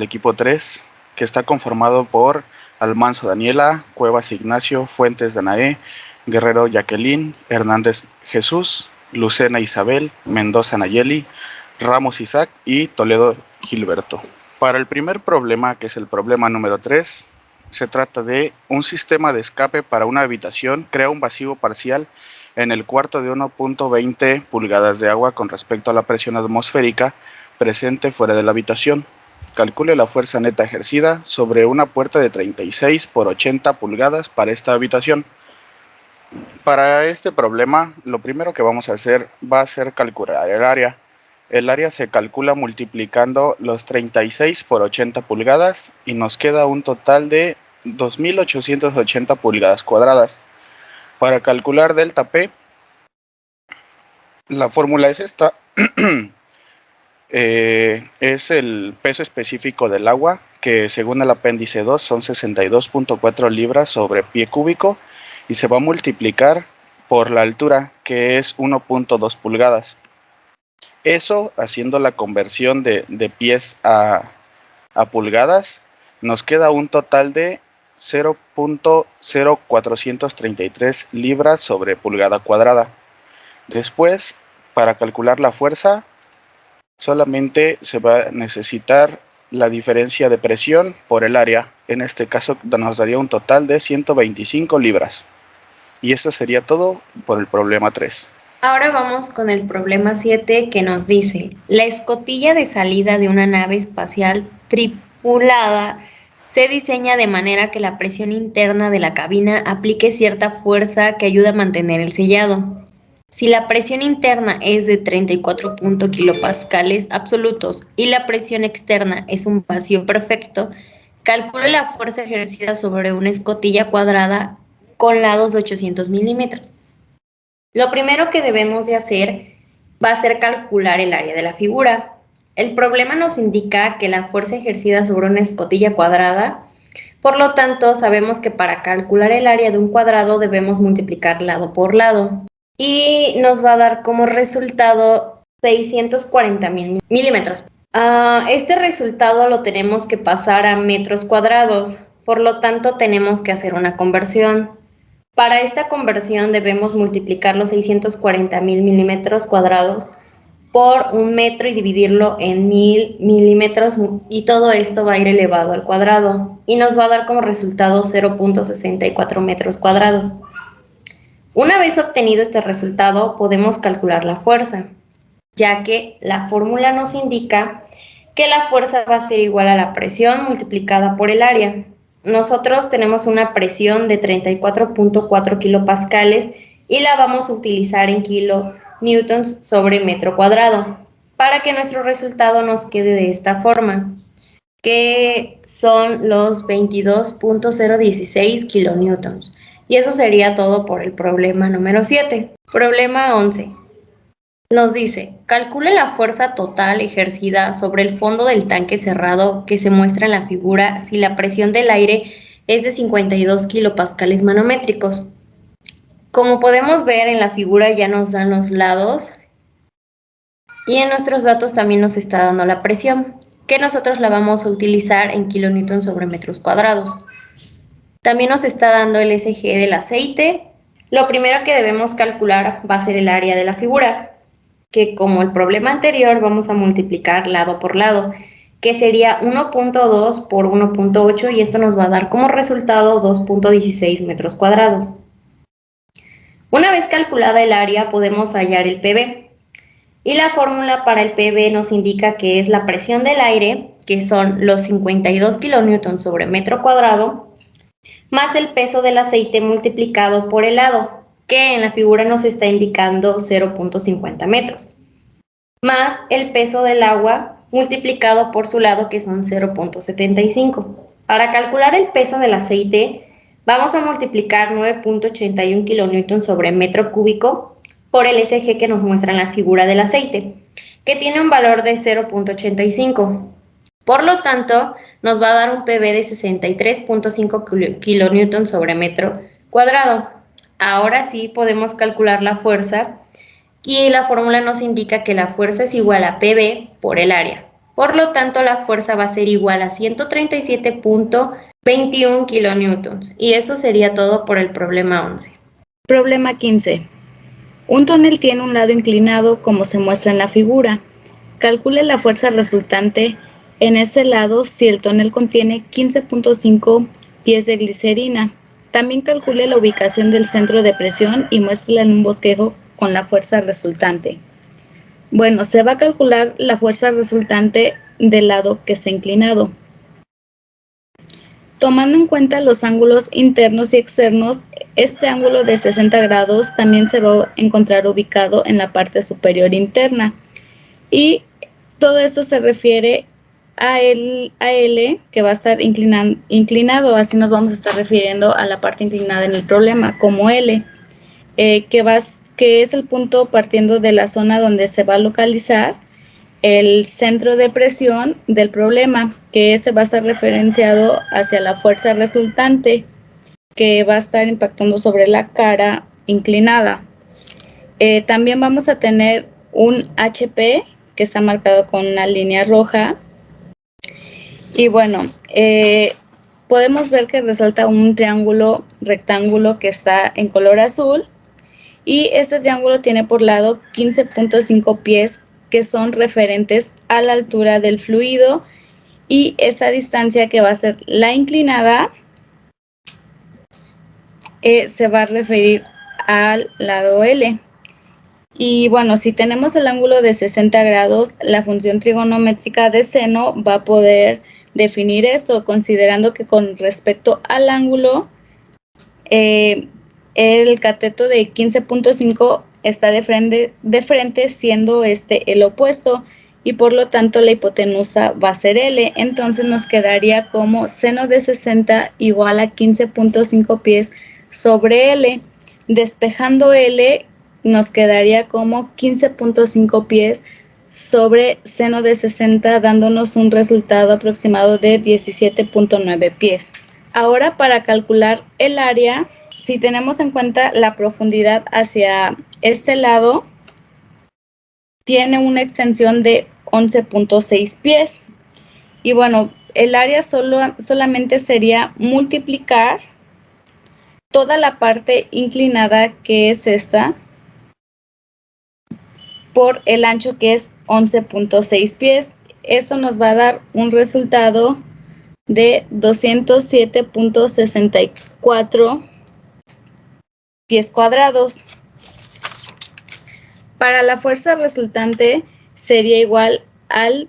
al equipo 3, que está conformado por Almanzo Daniela, Cuevas Ignacio, Fuentes Danae, Guerrero Jacqueline, Hernández Jesús, Lucena Isabel, Mendoza Nayeli, Ramos Isaac y Toledo Gilberto. Para el primer problema, que es el problema número 3, se trata de un sistema de escape para una habitación crea un vacío parcial en el cuarto de 1.20 pulgadas de agua con respecto a la presión atmosférica presente fuera de la habitación. Calcule la fuerza neta ejercida sobre una puerta de 36 por 80 pulgadas para esta habitación. Para este problema, lo primero que vamos a hacer va a ser calcular el área. El área se calcula multiplicando los 36 por 80 pulgadas y nos queda un total de 2.880 pulgadas cuadradas. Para calcular delta P, la fórmula es esta. Es el peso específico del agua, que según el apéndice 2 son 62.4 libras sobre pie cúbico, y se va a multiplicar por la altura, que es 1.2 pulgadas. Eso, haciendo la conversión de pies a pulgadas, nos queda un total de 0.0433 libras sobre pulgada cuadrada. Después, para calcular la fuerza, solamente se va a necesitar la diferencia de presión por el área. En este caso nos daría un total de 125 libras. Y eso sería todo por el problema 3. Ahora vamos con el problema 7, que nos dice: la escotilla de salida de una nave espacial tripulada se diseña de manera que la presión interna de la cabina aplique cierta fuerza que ayuda a mantener el sellado. Si la presión interna es de 34 kilopascales absolutos y la presión externa es un vacío perfecto, calcule la fuerza ejercida sobre una escotilla cuadrada con lados de 800 milímetros. Lo primero que debemos de hacer va a ser calcular el área de la figura. El problema nos indica que la fuerza ejercida sobre una escotilla cuadrada, por lo tanto, sabemos que para calcular el área de un cuadrado debemos multiplicar lado por lado. Y nos va a dar como resultado 640 milímetros. Este resultado lo tenemos que pasar a metros cuadrados, por lo tanto tenemos que hacer una conversión. Para esta conversión debemos multiplicar los 640 milímetros cuadrados por un metro y dividirlo en 1000 milímetros, y todo esto va a ir elevado al cuadrado y nos va a dar como resultado 0.64 metros cuadrados. Una vez obtenido este resultado, podemos calcular la fuerza, ya que la fórmula nos indica que la fuerza va a ser igual a la presión multiplicada por el área. Nosotros tenemos una presión de 34.4 kilopascales y la vamos a utilizar en kilonewtons sobre metro cuadrado, para que nuestro resultado nos quede de esta forma, que son los 22.016 kilonewtons. Y eso sería todo por el problema número 7. Problema 11. Nos dice: calcule la fuerza total ejercida sobre el fondo del tanque cerrado que se muestra en la figura si la presión del aire es de 52 kilopascales manométricos. Como podemos ver en la figura, ya nos dan los lados y en nuestros datos también nos está dando la presión, que nosotros la vamos a utilizar en kilonewtons sobre metros cuadrados. También nos está dando el SG del aceite. Lo primero que debemos calcular va a ser el área de la figura, que como el problema anterior vamos a multiplicar lado por lado, que sería 1.2 por 1.8, y esto nos va a dar como resultado 2.16 metros cuadrados. Una vez calculada el área, podemos hallar el PV, y la fórmula para el PV nos indica que es la presión del aire, que son los 52 kilonewtons sobre metro cuadrado, más el peso del aceite multiplicado por el lado, que en la figura nos está indicando 0.50 metros, más el peso del agua multiplicado por su lado, que son 0.75. Para calcular el peso del aceite, vamos a multiplicar 9.81 kilonewtons sobre metro cúbico por el SG que nos muestra en la figura del aceite, que tiene un valor de 0.85. Por lo tanto, nos va a dar un PV de 63.5 kilonewtons sobre metro cuadrado. Ahora sí podemos calcular la fuerza, y la fórmula nos indica que la fuerza es igual a PV por el área, Por lo tanto, la fuerza va a ser igual a 137.21 kilonewtons. Y eso sería todo por el problema 11. Problema 15. Un tonel tiene un lado inclinado como se muestra en la figura. Calcule la fuerza resultante en ese lado si el tonel contiene 15.5 pies de glicerina. También calcule la ubicación del centro de presión y muéstrela en un bosquejo con la fuerza resultante. Bueno, se va a calcular la fuerza resultante del lado que está inclinado. Tomando en cuenta los ángulos internos y externos, este ángulo de 60 grados también se va a encontrar ubicado en la parte superior interna. Y todo esto se refiere a L, que va a estar inclinado, así nos vamos a estar refiriendo a la parte inclinada en el problema, como L, que es el punto partiendo de la zona donde se va a localizar el centro de presión del problema, que este va a estar referenciado hacia la fuerza resultante, que va a estar impactando sobre la cara inclinada. También vamos a tener un HP, que está marcado con una línea roja. Y bueno, podemos ver que resalta un triángulo rectángulo que está en color azul. Y este triángulo tiene por lado 15.5 pies que son referentes a la altura del fluido, y esta distancia, que va a ser la inclinada, se va a referir al lado L. Y bueno, si tenemos el ángulo de 60 grados, la función trigonométrica de seno va a poder definir esto, considerando que con respecto al ángulo, el cateto de 15.5 está de frente, siendo este el opuesto, y por lo tanto la hipotenusa va a ser L. Entonces nos quedaría como seno de 60 igual a 15.5 pies sobre L. Despejando L, nos quedaría como 15.5 pies sobre seno de 60, dándonos un resultado aproximado de 17.9 pies. Ahora, para calcular el área, si tenemos en cuenta la profundidad hacia este lado, tiene una extensión de 11.6 pies. Y bueno, el área solamente sería multiplicar toda la parte inclinada, que es esta, por el ancho, que es 11.6 pies. Esto nos va a dar un resultado de 207.64 pies cuadrados. Para la fuerza resultante sería igual al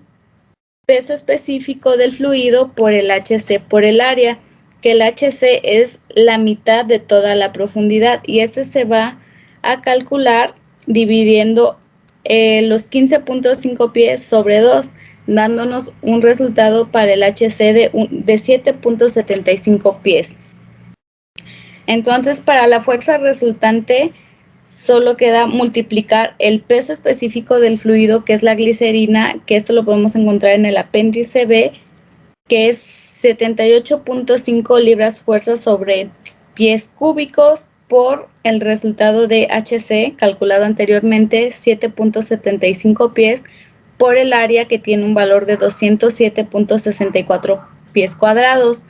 peso específico del fluido por el HC por el área, que el HC es la mitad de toda la profundidad, y este se va a calcular dividiendo los 15.5 pies sobre 2, dándonos un resultado para el HC de 7.75 pies. Entonces, para la fuerza resultante, solo queda multiplicar el peso específico del fluido, que es la glicerina, que esto lo podemos encontrar en el apéndice B, que es 78.5 libras fuerza sobre pies cúbicos, por el resultado de HC calculado anteriormente, 7.75 pies, por el área, que tiene un valor de 207.64 pies cuadrados,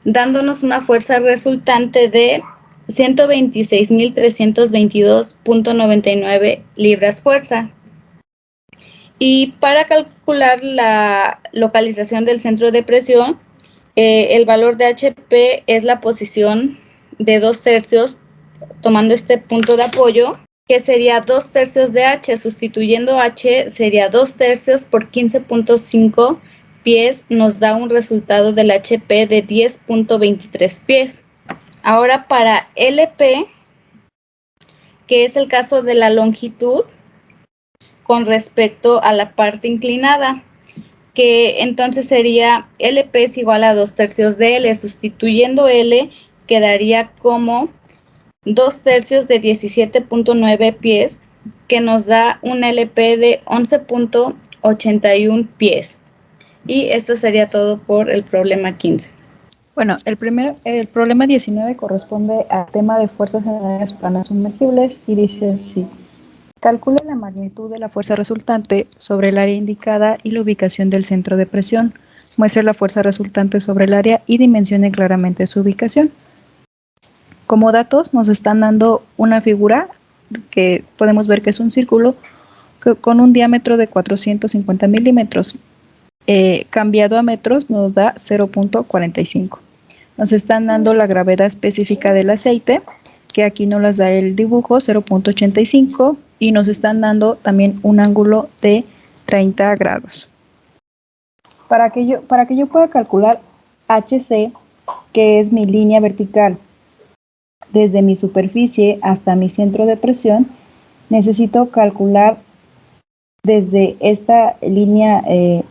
dándonos una fuerza resultante de 126.322.99 libras fuerza. Y para calcular la localización del centro de presión, el valor de HP es la posición de 2/3, tomando este punto de apoyo, que sería 2/3 de H. Sustituyendo H, sería 2/3 por 15.5 pies, nos da un resultado del HP de 10.23 pies. Ahora, para LP, que es el caso de la longitud con respecto a la parte inclinada, que entonces sería LP es igual a 2/3 de L. Sustituyendo L, quedaría como 2/3 de 17.9 pies, que nos da un LP de 11.81 pies. Y esto sería todo por el problema 15. Bueno, el problema 19 corresponde al tema de fuerzas en áreas planas sumergibles y dice así: Calcula la magnitud de la fuerza resultante sobre el área indicada y la ubicación del centro de presión. Muestre la fuerza resultante sobre el área y dimensione claramente su ubicación. Como datos nos están dando una figura que podemos ver que es un círculo con un diámetro de 450 milímetros. Cambiado a metros nos da 0.45. Nos están dando la gravedad específica del aceite, que aquí nos las da el dibujo, 0.85, y nos están dando también un ángulo de 30 grados. Para que yo pueda calcular HC, que es mi línea vertical, desde mi superficie hasta mi centro de presión, necesito calcular desde esta línea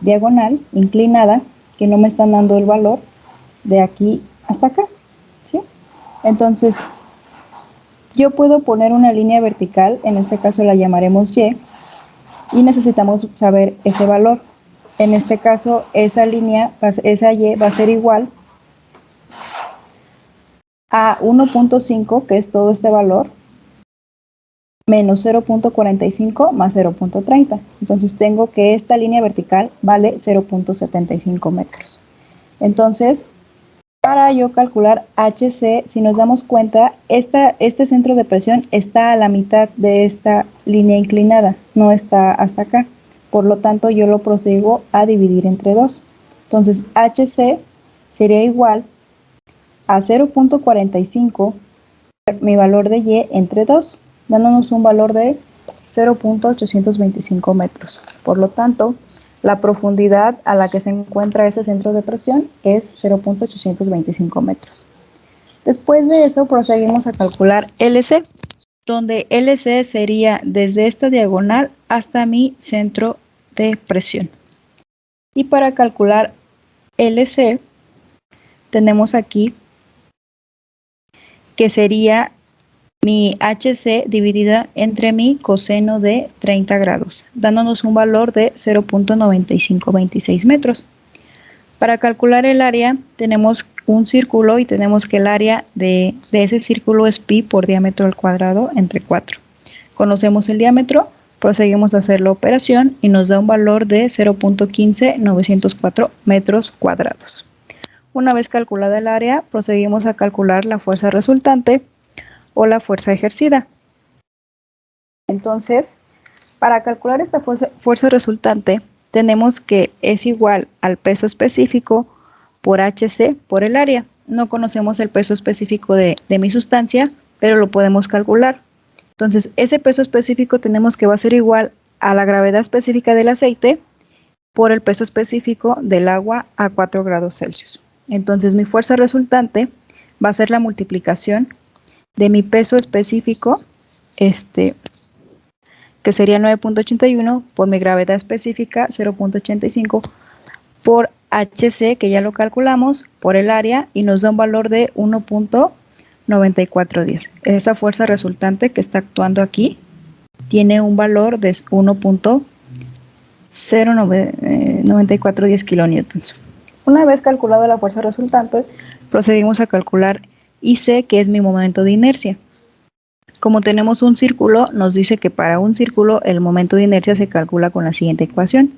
diagonal inclinada, que no me están dando el valor, de aquí hasta acá, ¿sí? Entonces, yo puedo poner una línea vertical, en este caso la llamaremos Y, y necesitamos saber ese valor. En este caso, esa línea, esa Y va a ser igual a 1.5, que es todo este valor, menos 0.45 más 0.30. Entonces tengo que esta línea vertical vale 0.75 metros. Entonces, para yo calcular HC, si nos damos cuenta, este centro de presión está a la mitad de esta línea inclinada, no está hasta acá. Por lo tanto, yo lo prosigo a dividir entre 2. Entonces, HC sería igual a 0.45, mi valor de Y, entre 2, dándonos un valor de 0.825 metros. Por lo tanto, la profundidad a la que se encuentra ese centro de presión es 0.825 metros. Después de eso, proseguimos a calcular LC, donde LC sería desde esta diagonal hasta mi centro de presión. Y para calcular LC, tenemos aquí que sería mi HC dividida entre mi coseno de 30 grados, dándonos un valor de 0.9526 metros. Para calcular el área, tenemos un círculo y tenemos que el área de ese círculo es pi por diámetro al cuadrado entre 4. Conocemos el diámetro, proseguimos a hacer la operación y nos da un valor de 0.15904 metros cuadrados. Una vez calculada el área, proseguimos a calcular la fuerza resultante o la fuerza ejercida. Entonces, para calcular esta fuerza resultante, tenemos que es igual al peso específico por HC por el área. No conocemos el peso específico de mi sustancia, pero lo podemos calcular. Entonces, ese peso específico tenemos que va a ser igual a la gravedad específica del aceite por el peso específico del agua a 4 grados Celsius. Entonces, mi fuerza resultante va a ser la multiplicación de mi peso específico, que sería 9.81, por mi gravedad específica 0.85, por HC, que ya lo calculamos, por el área, y nos da un valor de 1.9410. Esa fuerza resultante que está actuando aquí tiene un valor de 1.09410 kilonewtons. Una vez calculada la fuerza resultante, procedimos a calcular IC, que es mi momento de inercia. Como tenemos un círculo, nos dice que para un círculo el momento de inercia se calcula con la siguiente ecuación: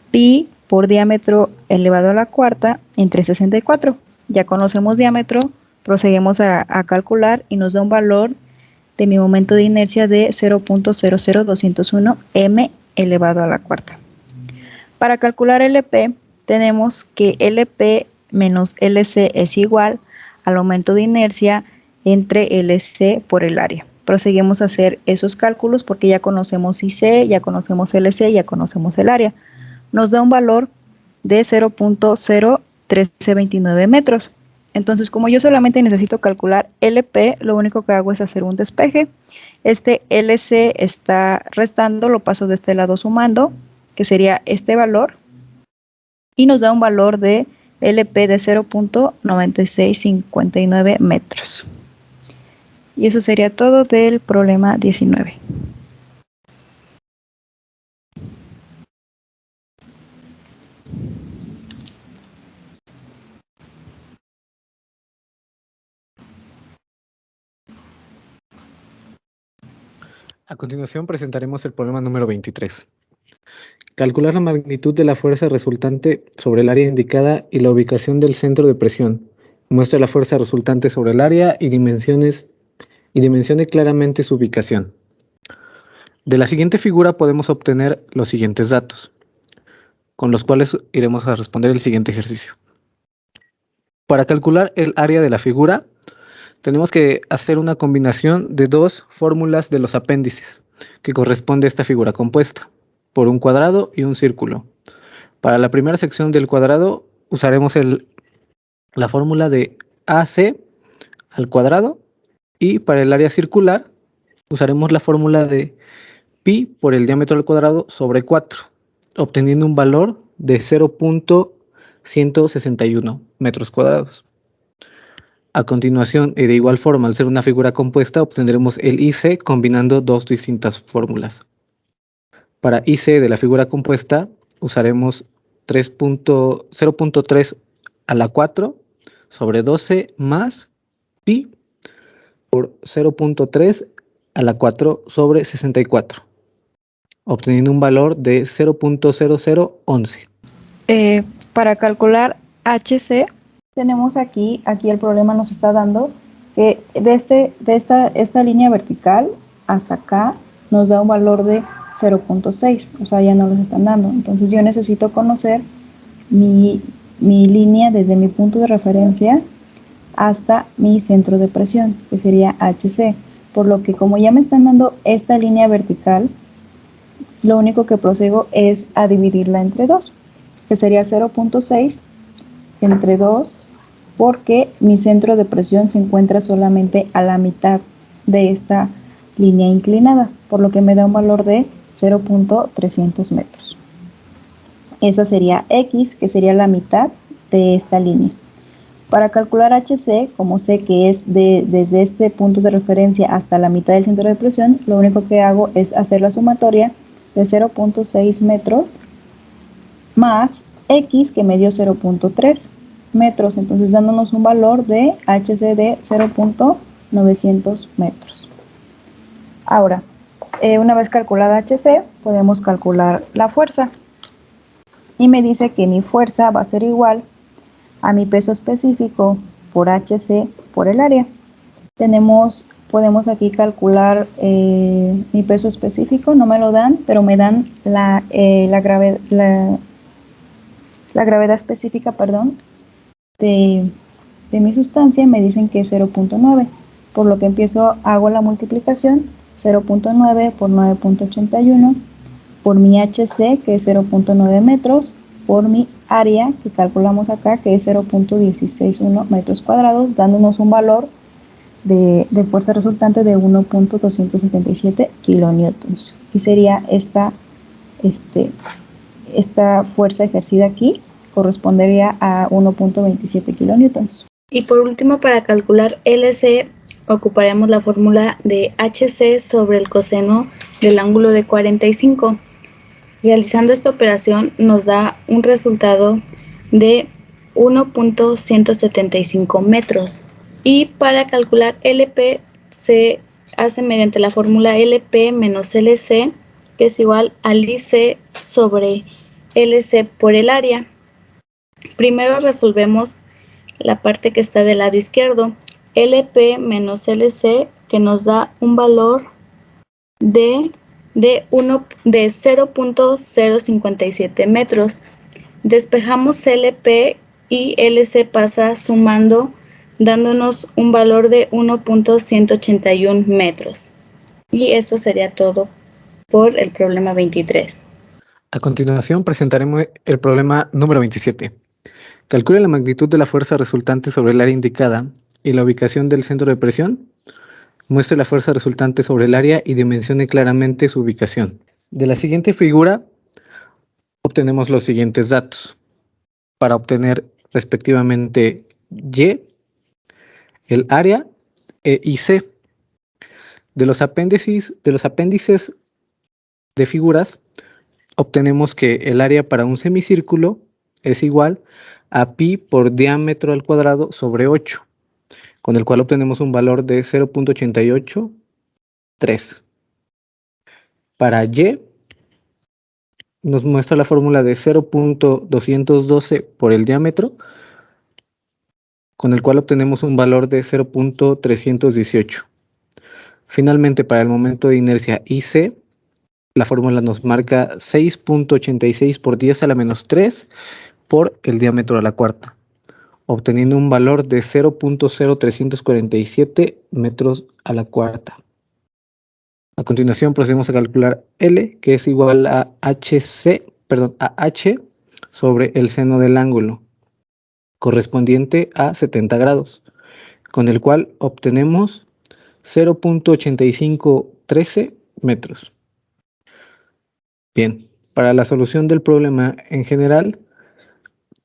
pi por diámetro elevado a la cuarta entre 64. Ya conocemos diámetro, proseguimos a calcular y nos da un valor de mi momento de inercia de 0.00201 m elevado a la cuarta. Para calcular LP, tenemos que LP menos LC es igual al aumento de inercia entre LC por el área. Proseguimos a hacer esos cálculos porque ya conocemos IC, ya conocemos LC, ya conocemos el área. Nos da un valor de 0.01329 metros. Entonces, como yo solamente necesito calcular LP, lo único que hago es hacer un despeje. Este LC está restando, lo paso de este lado sumando, que sería este valor, y nos da un valor de LP de 0.9659 metros. Y eso sería todo del problema 19. A continuación presentaremos el problema número 23. Calcular la magnitud de la fuerza resultante sobre el área indicada y la ubicación del centro de presión. Muestra la fuerza resultante sobre el área y dimensione claramente su ubicación. De la siguiente figura podemos obtener los siguientes datos, con los cuales iremos a responder el siguiente ejercicio. Para calcular el área de la figura, tenemos que hacer una combinación de dos fórmulas de los apéndices, que corresponde a esta figura compuesta, por un cuadrado y un círculo. Para la primera sección del cuadrado usaremos la fórmula de AC al cuadrado, y para el área circular usaremos la fórmula de pi por el diámetro al cuadrado sobre 4, obteniendo un valor de 0.161 metros cuadrados. A continuación, y de igual forma, al ser una figura compuesta, obtendremos el IC combinando dos distintas fórmulas. Para IC de la figura compuesta usaremos 0.3 a la 4 sobre 12 más pi por 0.3 a la 4 sobre 64, obteniendo un valor de 0.0011. Para calcular HC, tenemos aquí el problema nos está dando que de esta línea vertical hasta acá nos da un valor de 0.6, o sea, ya no los están dando. Entonces yo necesito conocer mi línea desde mi punto de referencia hasta mi centro de presión, que sería HC. Por lo que como ya me están dando esta línea vertical, lo único que prosigo es a dividirla entre 2, que sería 0.6 entre 2, porque mi centro de presión se encuentra solamente a la mitad de esta línea inclinada, por lo que me da un valor de 0.300 metros. Esa sería X, que sería la mitad de esta línea. Para calcular HC, como sé que es desde este punto de referencia hasta la mitad del centro de presión, lo único que hago es hacer la sumatoria de 0.6 metros más X, que me dio 0.3 metros, entonces dándonos un valor de HC de 0.900 metros. Ahora, una vez calculada HC, podemos calcular la fuerza. Y me dice que mi fuerza va a ser igual a mi peso específico por HC por el área. Podemos aquí calcular mi peso específico, no me lo dan, pero me dan la gravedad específica, de mi sustancia. Me dicen que es 0.9, por lo que hago la multiplicación, 0.9 por 9.81, por mi HC, que es 0.9 metros, por mi área, que calculamos acá, que es 0.161 metros cuadrados, dándonos un valor de fuerza resultante de 1.277 kilonewtons. Y sería esta fuerza ejercida aquí, correspondería a 1.27 kilonewtons. Y por último, para calcular LC, ocuparemos la fórmula de HC sobre el coseno del ángulo de 45. Realizando esta operación nos da un resultado de 1.175 metros. Y para calcular LP se hace mediante la fórmula LP menos LC, que es igual al IC sobre LC por el área. Primero resolvemos la parte que está del lado izquierdo, LP menos LC, que nos da un valor de 0.057 metros. Despejamos LP y LC pasa sumando, dándonos un valor de 1.181 metros. Y esto sería todo por el problema 23. A continuación presentaremos el problema número 27. Calcule la magnitud de la fuerza resultante sobre el área indicada y la ubicación del centro de presión. Muestre la fuerza resultante sobre el área y dimensione claramente su ubicación. De la siguiente figura obtenemos los siguientes datos. Para obtener respectivamente Y, el área y C. De los apéndices de figuras, obtenemos que el área para un semicírculo es igual a pi por diámetro al cuadrado sobre 8, con el cual obtenemos un valor de 0.883. para Y nos muestra la fórmula de 0.212 por el diámetro, con el cual obtenemos un valor de 0.318. Finalmente, para el momento de inercia IC, la fórmula nos marca 6.86 por 10 a la menos 3 por el diámetro a la cuarta, obteniendo un valor de 0.0347 metros a la cuarta. A continuación procedemos a calcular L, que es igual a H sobre el seno del ángulo, correspondiente a 70 grados, con el cual obtenemos 0.8513 metros. Bien, para la solución del problema en general,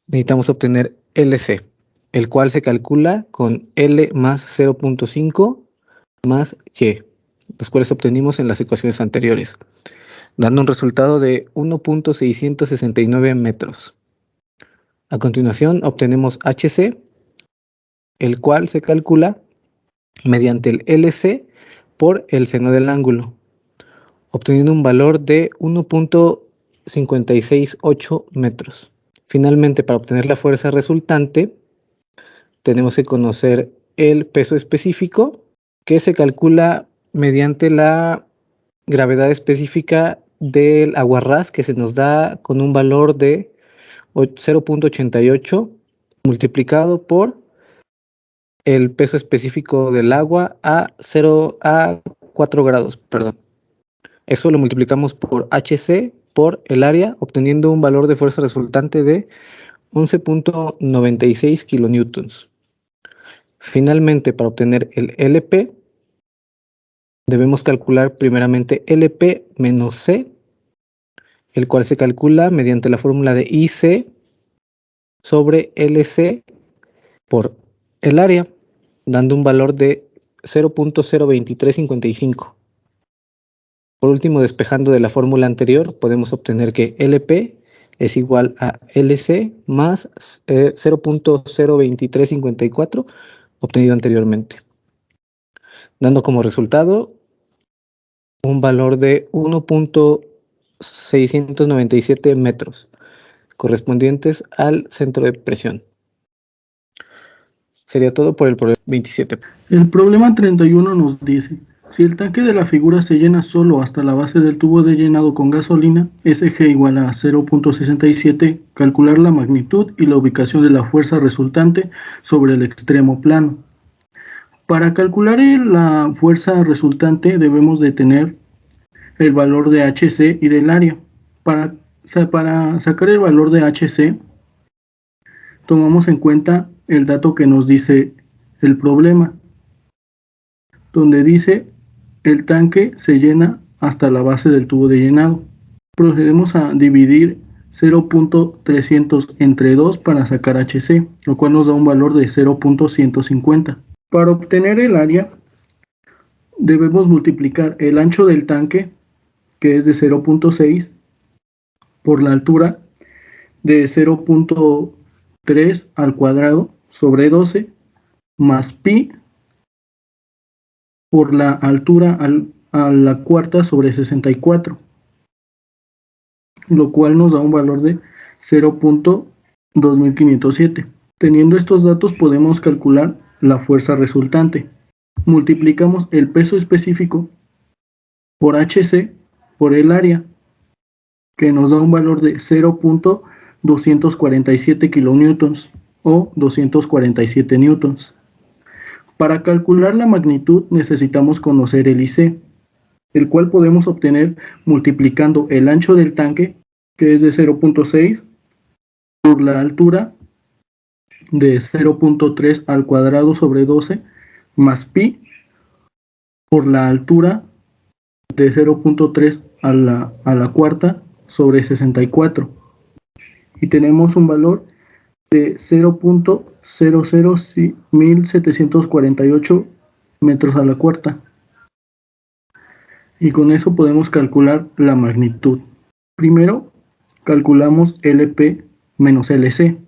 necesitamos obtener LC, el cual se calcula con L más 0.5 más Y, los cuales obtenimos en las ecuaciones anteriores, dando un resultado de 1.669 metros. A continuación obtenemos HC, el cual se calcula mediante el LC por el seno del ángulo, obteniendo un valor de 1.568 metros. Finalmente, para obtener la fuerza resultante, tenemos que conocer el peso específico, que se calcula mediante la gravedad específica del aguarrás, que se nos da con un valor de 0.88 multiplicado por el peso específico del agua a 4 grados, perdón. Eso lo multiplicamos por HC por el área, obteniendo un valor de fuerza resultante de 11.96 kilonewtons. Finalmente, para obtener el LP, debemos calcular primeramente LP menos C, el cual se calcula mediante la fórmula de IC sobre LC por el área, dando un valor de 0.02355. Por último, despejando de la fórmula anterior, podemos obtener que LP es igual a LC más 0.02354 obtenido anteriormente, dando como resultado un valor de 1.697 metros, correspondientes al centro de presión. Sería todo por el problema 27. El problema 31 nos dice: si el tanque de la figura se llena solo hasta la base del tubo de llenado con gasolina, SG igual a 0.67, calcular la magnitud y la ubicación de la fuerza resultante sobre el extremo plano. Para calcular la fuerza resultante debemos de tener el valor de HC y del área. Para sacar el valor de HC, tomamos en cuenta el dato que nos dice el problema, donde dice el tanque se llena hasta la base del tubo de llenado. Procedemos a dividir 0.300 entre 2 para sacar HC, lo cual nos da un valor de 0.150. Para obtener el área, debemos multiplicar el ancho del tanque, que es de 0.6, por la altura de 0.3 al cuadrado sobre 12, más pi por la altura a la cuarta sobre 64, lo cual nos da un valor de 0.2507. Teniendo estos datos podemos calcular la fuerza resultante. Multiplicamos el peso específico por HC por el área, que nos da un valor de 0.247 kilonewtons o 247 newtons. Para calcular la magnitud necesitamos conocer el IC, el cual podemos obtener multiplicando el ancho del tanque, que es de 0.6, por la altura de 0.3 al cuadrado sobre 12, más pi por la altura de 0.3 a la cuarta sobre 64. Y tenemos un valor de 0.00148 metros a la cuarta. Y con eso podemos calcular la magnitud. Primero, calculamos LP menos LC,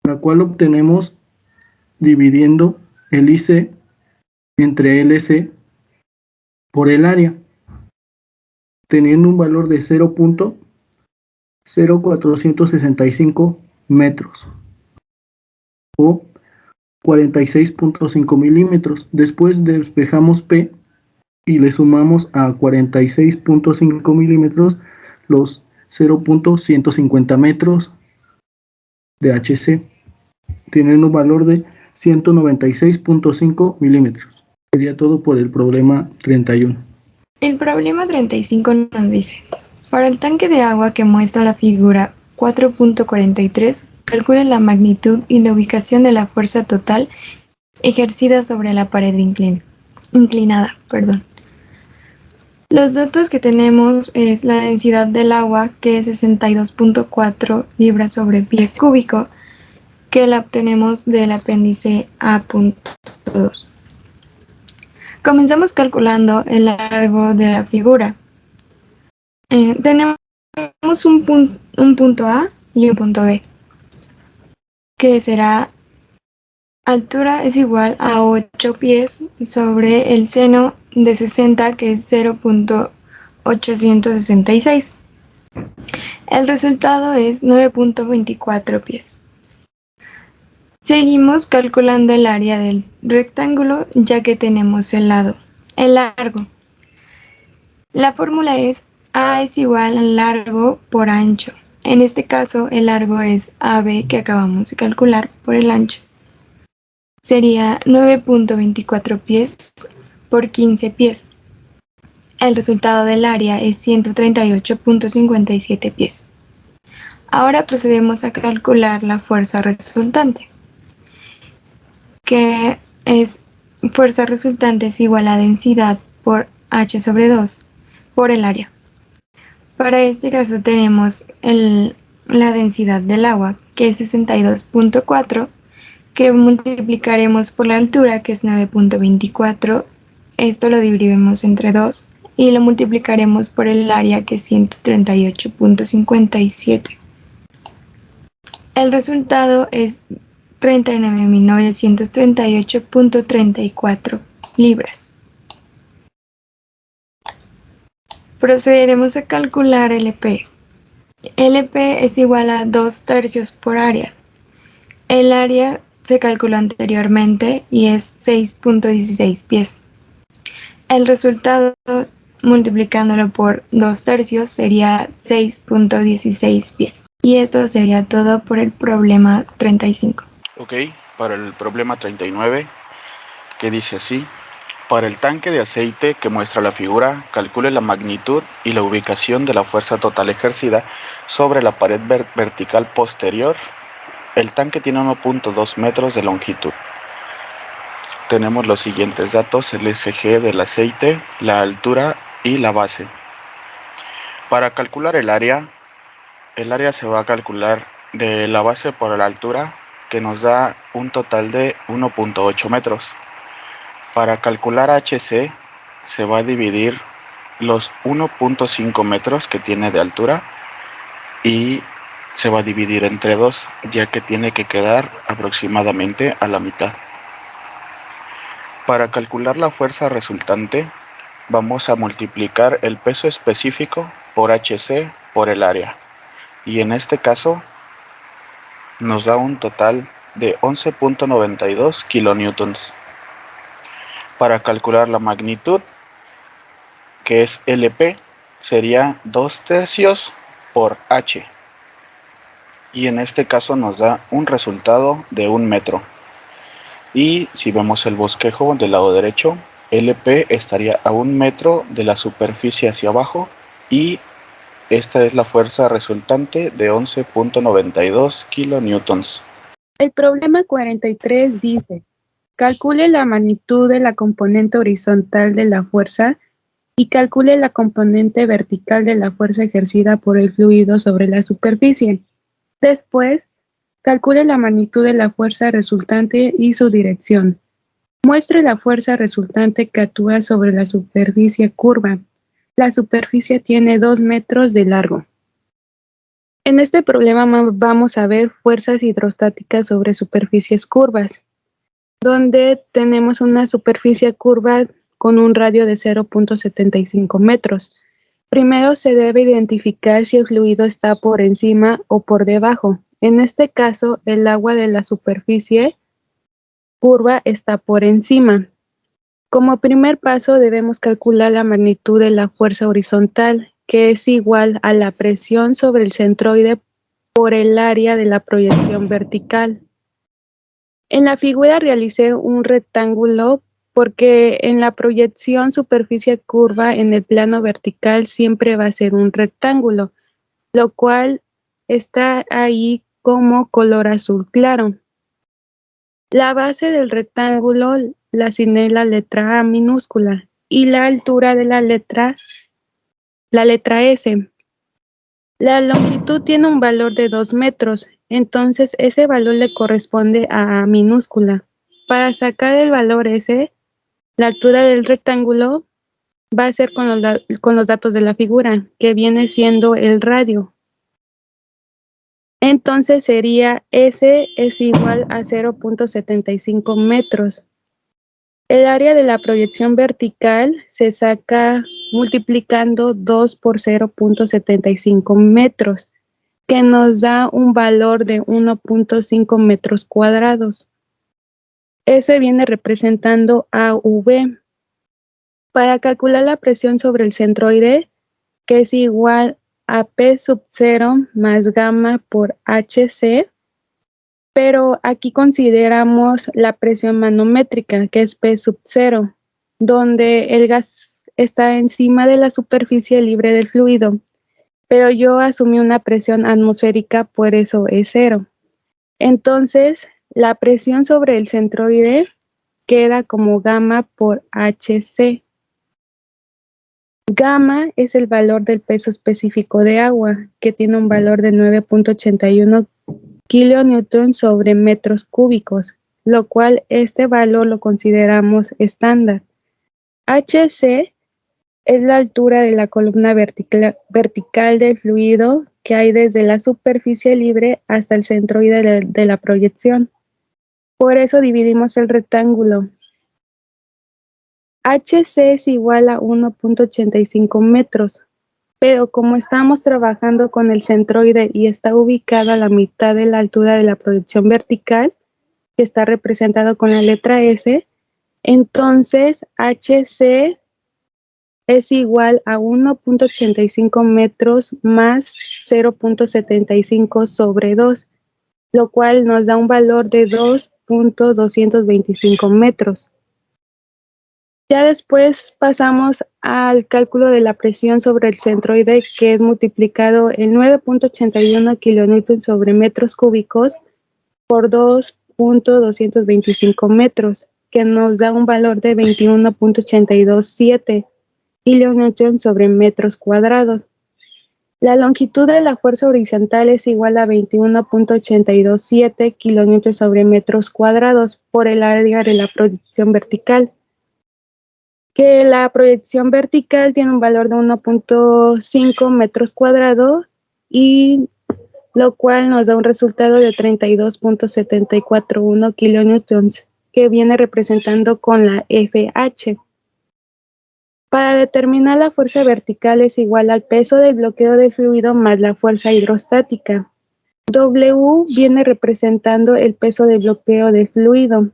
la cual obtenemos dividiendo el IC entre LC por el área, teniendo un valor de 0.0465 metros o 46.5 milímetros. Después despejamos P y le sumamos a 46.5 milímetros los 0.150 metros de HC, teniendo un valor de 196.5 milímetros. Sería todo por el problema 31. El problema 35 nos dice, para el tanque de agua que muestra la figura 4.43, calcule la magnitud y la ubicación de la fuerza total ejercida sobre la pared inclinada. Los datos que tenemos es la densidad del agua, que es 62.4 libras sobre pie cúbico, que la obtenemos del apéndice A.2. Comenzamos calculando el largo de la figura. Tenemos un punto A y un punto B, que será altura es igual a 8 pies sobre el seno de 60, que es 0.866. El resultado es 9.24 pies. Seguimos calculando el área del rectángulo, ya que tenemos el largo. La fórmula es A es igual al largo por ancho. En este caso, el largo es AB, que acabamos de calcular, por el ancho. Sería 9.24 pies por 15 pies. El resultado del área es 138.57 pies. Ahora procedemos a calcular la fuerza resultante, que es fuerza resultante es igual a densidad por H sobre 2 por el área. Para este caso tenemos la densidad del agua, que es 62.4, que multiplicaremos por la altura, que es 9.24. Esto lo dividiremos entre 2 y lo multiplicaremos por el área, que es 138.57. El resultado es 39.938.34 libras. Procederemos a calcular LP. LP es igual a 2/3 por área. El área se calculó anteriormente y es 6.16 pies. El resultado, multiplicándolo por 2/3, sería 6.16 pies. Y esto sería todo por el problema 35. Ok, para el problema 39, que dice así: para el tanque de aceite que muestra la figura, calcule la magnitud y la ubicación de la fuerza total ejercida sobre la pared vertical posterior. El tanque tiene 1.2 metros de longitud. Tenemos los siguientes datos: el SG del aceite, la altura y la base. Para calcular el área se va a calcular de la base por la altura, que nos da un total de 1.8 metros. Para calcular HC se va a dividir los 1.5 metros que tiene de altura y se va a dividir entre 2, ya que tiene que quedar aproximadamente a la mitad. Para calcular la fuerza resultante, vamos a multiplicar el peso específico por HC por el área. Y en este caso nos da un total de 11.92 kilonewtons. Para calcular la magnitud, que es LP, sería 2/3 por H. Y en este caso nos da un resultado de 1 metro. Y si vemos el bosquejo del lado derecho, LP estaría a 1 metro de la superficie hacia abajo, y esta es la fuerza resultante de 11.92 kilonewtons. El problema 43 dice: calcule la magnitud de la componente horizontal de la fuerza y calcule la componente vertical de la fuerza ejercida por el fluido sobre la superficie. Después, calcule la magnitud de la fuerza resultante y su dirección. Muestre la fuerza resultante que actúa sobre la superficie curva. La superficie tiene 2 metros de largo. En este problema vamos a ver fuerzas hidrostáticas sobre superficies curvas, donde tenemos una superficie curva con un radio de 0.75 metros. Primero se debe identificar si el fluido está por encima o por debajo. En este caso, el agua de la superficie curva está por encima. Como primer paso debemos calcular la magnitud de la fuerza horizontal, que es igual a la presión sobre el centroide por el área de la proyección vertical. En la figura realicé un rectángulo porque en la proyección superficie curva en el plano vertical siempre va a ser un rectángulo, lo cual está ahí como color azul claro. La base del rectángulo la asigné la letra A minúscula y la altura de la letra S. La longitud tiene un valor de 2 metros, entonces ese valor le corresponde a A minúscula. Para sacar el valor S, la altura del rectángulo va a ser con los datos de la figura, que viene siendo el radio. Entonces sería S es igual a 0.75 metros. El área de la proyección vertical se saca multiplicando 2 por 0.75 metros, que nos da un valor de 1.5 metros cuadrados. Ese viene representando AV. Para calcular la presión sobre el centroide, que es igual a P sub 0 más gamma por HC, pero aquí consideramos la presión manométrica, que es P sub 0, donde el gas está encima de la superficie libre del fluido, pero yo asumí una presión atmosférica, por eso es 0. Entonces, la presión sobre el centroide queda como gamma por HC. Gamma es el valor del peso específico de agua, que tiene un valor de 9.81 kilonewton sobre metros cúbicos, lo cual este valor lo consideramos estándar. HC es la altura de la columna vertical del fluido que hay desde la superficie libre hasta el centroide de la proyección. Por eso dividimos el rectángulo. HC es igual a 1.85 metros, pero como estamos trabajando con el centroide y está ubicado a la mitad de la altura de la proyección vertical, que está representado con la letra S, entonces HC es igual a 1.85 metros más 0.75 sobre 2, lo cual nos da un valor de 2.225 metros. Ya después pasamos al cálculo de la presión sobre el centroide, que es multiplicado en 9.81 kilonewton sobre metros cúbicos por 2.225 metros, que nos da un valor de 21.827 kilonewton sobre metros cuadrados. La longitud de la fuerza horizontal es igual a 21.827 kilonewton sobre metros cuadrados por el área de la proyección vertical, que la proyección vertical tiene un valor de 1.5 metros cuadrados y lo cual nos da un resultado de 32.741 kilonewtons, que viene representando con la FH. Para determinar la fuerza vertical es igual al peso del bloqueo del fluido más la fuerza hidrostática. W viene representando el peso de bloqueo del fluido.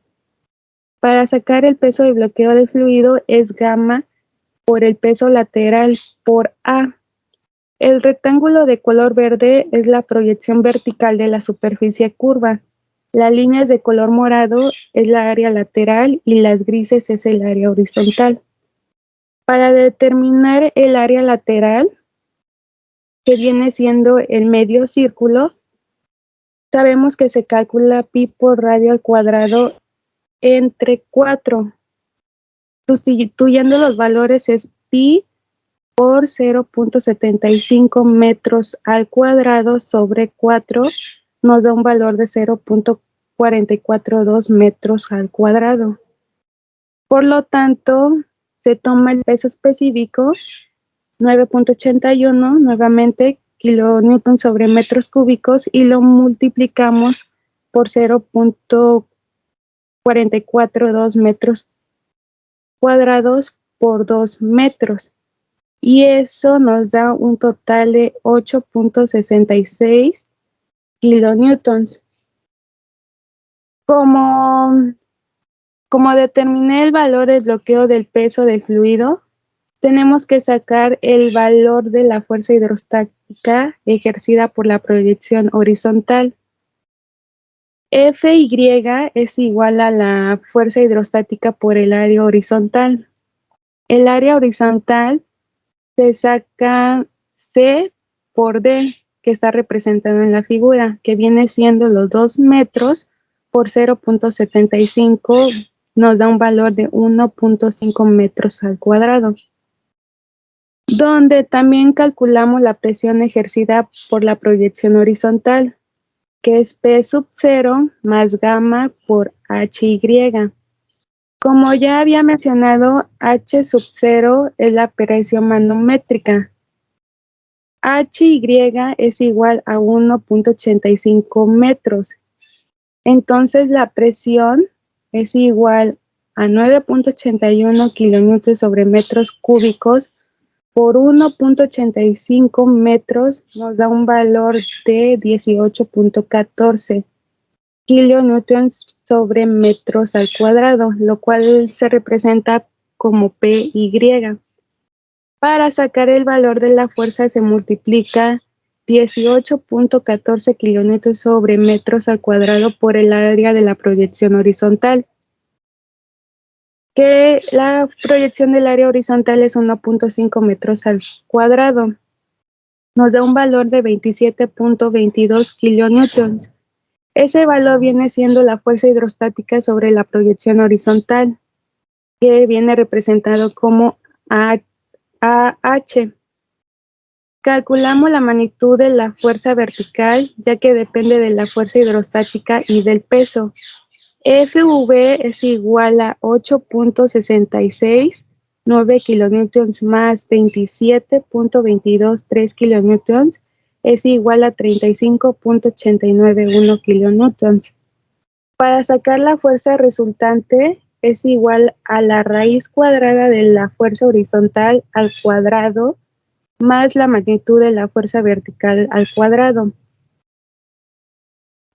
Para sacar el peso de bloqueo del fluido es gamma por el peso lateral por A. El rectángulo de color verde es la proyección vertical de la superficie curva. Las líneas de color morado es la área lateral y las grises es el área horizontal. Para determinar el área lateral, que viene siendo el medio círculo, sabemos que se calcula pi por radio al cuadrado entre 4. Sustituyendo los valores es pi por 0.75 metros al cuadrado sobre 4 nos da un valor de 0.442 metros al cuadrado. Por lo tanto, se toma el peso específico, 9.81, nuevamente kilonewton sobre metros cúbicos, y lo multiplicamos por 0.442 metros cuadrados por 2 metros. y eso nos da un total de 8.66 kilonewtons. Como determiné el valor del bloqueo del peso del fluido, tenemos que sacar el valor de la fuerza hidrostática ejercida por la proyección horizontal. Fy es igual a la fuerza hidrostática por el área horizontal. El área horizontal se saca C por D, que está representado en la figura, que viene siendo los 2 metros por 0.75, nos da un valor de 1.5 metros al cuadrado, donde también calculamos la presión ejercida por la proyección horizontal, que es P sub 0 más gamma por HY. Como ya había mencionado, H sub 0 es la presión manométrica. HY es igual a 1.85 metros. Entonces la presión es igual a 9.81 kilonewtons sobre metros cúbicos por 1.85 metros, nos da un valor de 18.14 kilonewtons sobre metros al cuadrado, lo cual se representa como PY. Para sacar el valor de la fuerza se multiplica 18.14 kilonewtons sobre metros al cuadrado por el área de la proyección horizontal, que la proyección del área horizontal es 1.5 metros al cuadrado. Nos da un valor de 27.22 kilonewtons. Ese valor viene siendo la fuerza hidrostática sobre la proyección horizontal, que viene representado como AH. Calculamos la magnitud de la fuerza vertical, ya que depende de la fuerza hidrostática y del peso. FV es igual a 8.66, 9 kilonewtons más 27.223 kilonewtons es igual a 35.891 kilonewtons. Para sacar la fuerza resultante es igual a la raíz cuadrada de la fuerza horizontal al cuadrado más la magnitud de la fuerza vertical al cuadrado.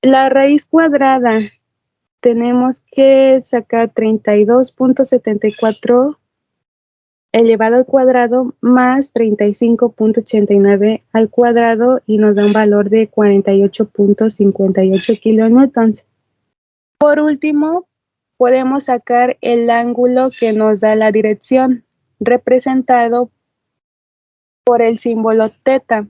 La raíz cuadrada tenemos que sacar 32.74 elevado al cuadrado más 35.89 al cuadrado y nos da un valor de 48.58 kilonewtons. Por último, podemos sacar el ángulo que nos da la dirección, representado por el símbolo teta.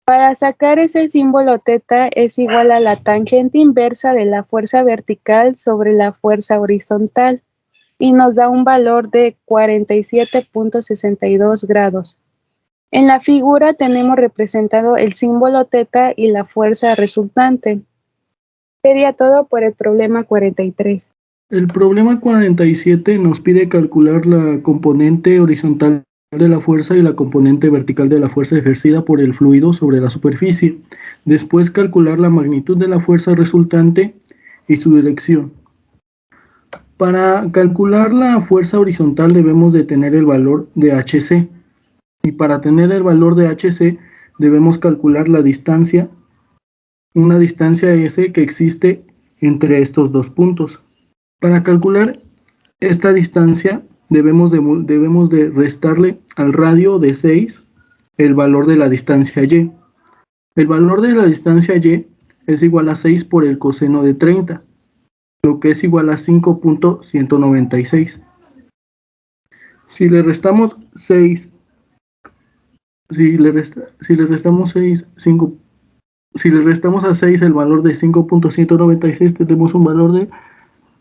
Para sacar ese símbolo teta es igual a la tangente inversa de la fuerza vertical sobre la fuerza horizontal y nos da un valor de 47.62 grados. En la figura tenemos representado el símbolo teta y la fuerza resultante. Sería todo por el problema 43. El problema 47 nos pide calcular la componente horizontal de la fuerza y la componente vertical de la fuerza ejercida por el fluido sobre la superficie. Después calcular la magnitud de la fuerza resultante y su dirección. Para calcular la fuerza horizontal debemos de tener el valor de HC. Y para tener el valor de HC debemos calcular la distancia, una distancia S que existe entre estos dos puntos. Para calcular esta distancia debemos de restarle al radio de 6 el valor de la distancia Y. El valor de la distancia Y es igual a 6 por el coseno de 30, lo que es igual a 5.196. Si le restamos 6, si le restamos a 6 el valor de 5.196, tenemos un valor de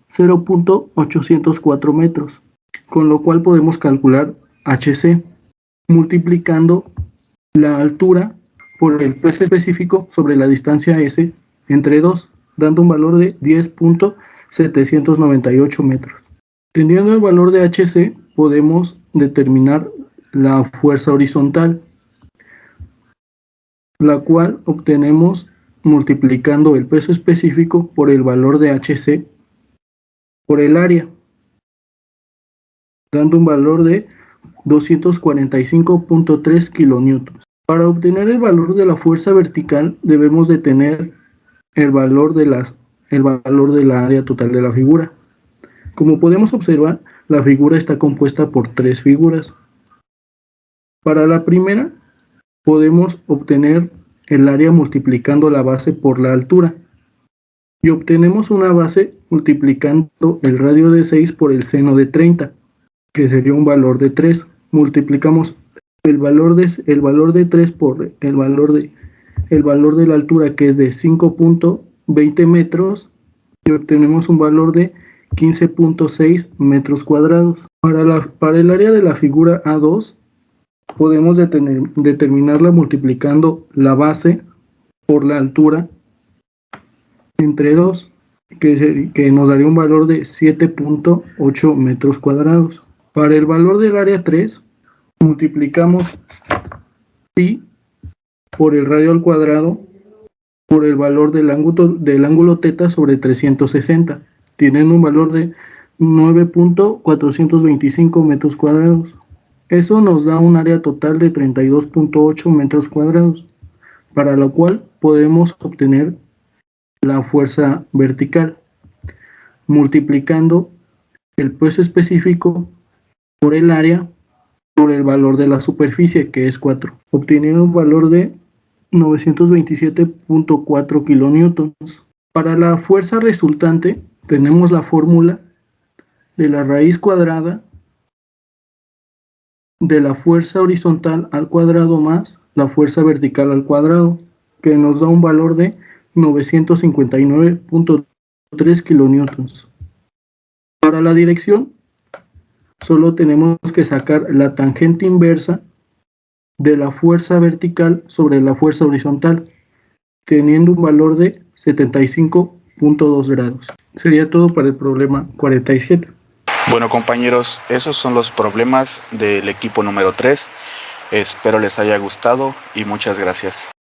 0.804 metros, con lo cual podemos calcular HC multiplicando la altura por el peso específico sobre la distancia S entre 2, dando un valor de 10.798 metros. Teniendo el valor de HC, podemos determinar la fuerza horizontal, la cual obtenemos multiplicando el peso específico por el valor de HC por el área, dando un valor de 245.3 kilonewtons. Para obtener el valor de la fuerza vertical debemos de tener el valor del área total de la figura. Como podemos observar, la figura está compuesta por 3 figuras. Para la primera, podemos obtener el área multiplicando la base por la altura. Y obtenemos una base multiplicando el radio de 6 por el seno de 30, que sería un valor de 3. Multiplicamos el valor de 3 por el valor de la altura, que es de 5.20 metros, y obtenemos un valor de 15.6 metros cuadrados. Para el área de la figura A2, podemos determinarla multiplicando la base por la altura entre 2, que nos daría un valor de 7.8 metros cuadrados. Para el valor del área 3, multiplicamos pi por el radio al cuadrado por el valor del ángulo θ sobre 360. Tienen un valor de 9.425 metros cuadrados. Eso nos da un área total de 32.8 metros cuadrados, para lo cual podemos obtener la fuerza vertical, multiplicando el peso específico por el área por el valor de la superficie, que es 4, obteniendo un valor de 927.4 kilonewtons. Para la fuerza resultante tenemos la fórmula de la raíz cuadrada de la fuerza horizontal al cuadrado más la fuerza vertical al cuadrado, que nos da un valor de 959.3 kilonewtons. Para la dirección, solo tenemos que sacar la tangente inversa de la fuerza vertical sobre la fuerza horizontal, teniendo un valor de 75.2 grados. Sería todo para el problema 47. Bueno, compañeros, esos son los problemas del equipo número 3. Espero les haya gustado y muchas gracias.